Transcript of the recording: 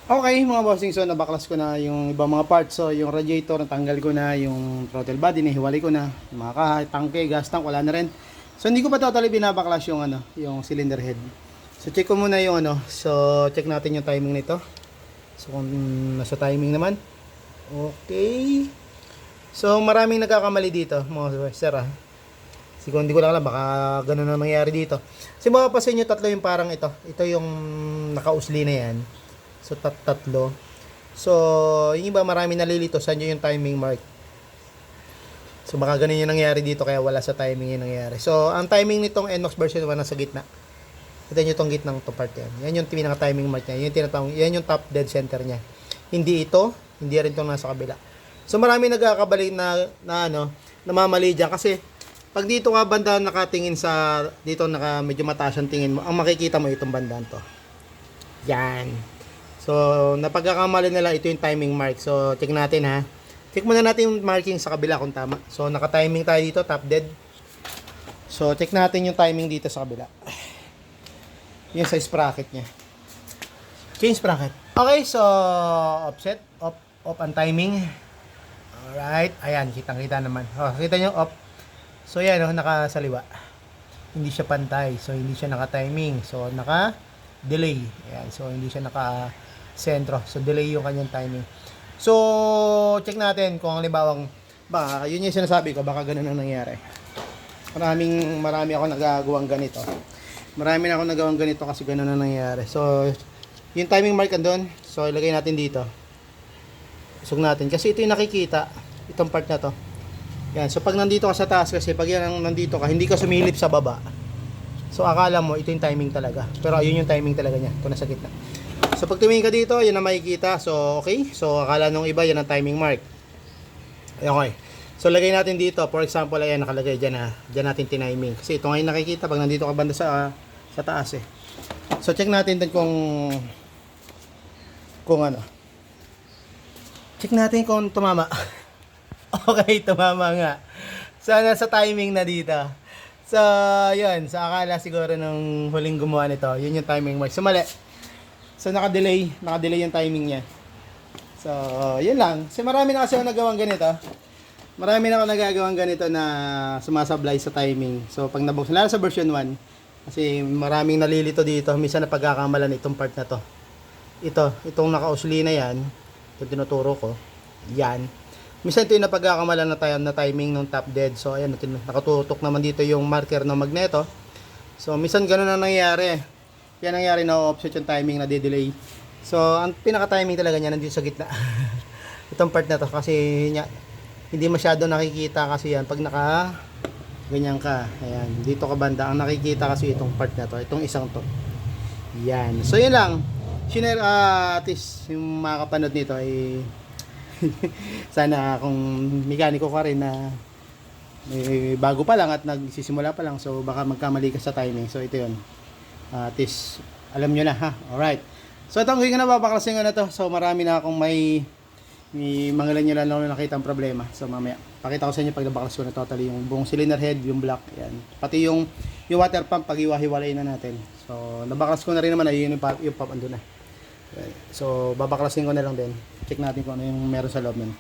Okay mga bossing, so nabaklas ko na yung ibang mga parts. So yung radiator natanggal ko na, yung throttle body nahiwalay ko na, yung mga kaha, tangke, gas tank wala na rin. So hindi ko pa totally binabaklas yung yung cylinder head. So check ko muna yung so check natin yung timing nito. So kung nasa timing naman. Okay. So maraming nagkakamali dito mga sir ah. Siguro hindi ko lang alam, baka ganun na nangyari dito. Kasi mapapasin nyo tatlo yung parang ito. Ito yung nakausli na yan. So, tatlo. So, yung iba marami nalilito. Saan yung timing mark? So, baka ganun yung nangyari dito. Kaya wala sa timing yung nangyari. So, ang timing nitong NMAX version 1 nasa gitna. Kita nyo itong gitnang to part yan. Yan yung pinaka-timing mark niya. Yan yung top dead center niya. Hindi ito. Hindi rin itong nasa kabila. So, marami nagkakabalik na namamali dyan. Kasi, pag dito ka banda nakatingin sa, dito medyo mataas ang tingin mo, ang makikita mo itong bandaan to. Yan. So, napagkakamali na lang ito yung timing mark. So, check natin ha. Check muna natin yung marking sa kabila kung tama. So, naka-timing tayo dito, top dead. So, check natin yung timing dito sa kabila. Yung size bracket niya. Change bracket. Okay, so, offset. Off ang timing. Alright. Ayan, kitang-kita naman. Oh, kita nyo, off. So, yan, nakasaliwa. Hindi siya pantay. So, hindi siya naka-timing. So, naka-delay. Ayan, so, hindi siya naka-sentro. So, delay yung kanyang timing. So, check natin kung halimbawa, baka, yun yung sinasabi ko, baka ganun ang nangyari. Marami ako nagagawang ganito. Marami na ako nagawang ganito kasi ganun ang nangyari. So, yung timing mark andun. So, ilagay natin dito. Isog natin. Kasi ito yung nakikita. Itong part na to. Yan. So, pag nandito ka sa taas kasi, pag yan nandito ka, hindi ka sumilip sa baba. So, akala mo, ito yung timing talaga. Pero, yun yung timing talaga niya. Ito nasa gitna. So, pag tumingin ka dito, yun ang makikita. So, okay. So, akala nung iba, yan ang timing mark. Okay. So, lagay natin dito. For example, ayan, nakalagay dyan ha. Dyan natin tiniming. Kasi ito ngayon nakikita pag nandito ka banda sa taas eh. So, check natin din kung ano. Check natin kung tumama. Okay, tumama nga. So, nasa timing na dito. So, yun. So, akala siguro nung huling gumawa nito, yun yung timing mark. So, mali. So, naka-delay yung timing niya. So, yun lang. So, marami na kasi ako nagawang ganito. Marami na ako nagagawang ganito na sumasablay sa timing. So, pag nabuksan, lalo sa version 1, kasi maraming nalilito dito. Minsan na pagkakamalan itong part na to. Itong naka-usli na yan. Ito tinuturo ko. Yan. Minsan ito yung napagkakamalan na timing ng top dead. So, ayan, nakatutok naman dito yung marker ng magneto. So, minsan ganun ang nangyayari. Yan nangyayari na offset yung timing na delay. So, ang pinaka-timing talaga niya nandito sa gitna. Itong part na to kasi hindi masyado nakikita kasi yan pag ganyan ka. Ayan, dito ka banda. Ang nakikita kasi itong part na to, itong isang to. Yan. So, yun lang. Shiner, at least yung makakapanood nito ay sana kung mekaniko ka rin na bago pa lang at nagsisimula pa lang, so baka magkamali ka sa timing. So ito yun, at least alam nyo na ha. Alright, so itong hingin na babaklasin ko na to. So marami na akong may mga nyo lang na nakita ang problema. So mamaya pakita ko sa inyo pag nabaklas ko na totally yung buong cylinder head, yung block, yan. Pati yung water pump pag hiwa-hiwalay na natin. So nabaklas ko na rin naman, ayun yung pump andun na. So babaklasin ko na lang din. Check natin kung ano yung meron sa loob nun.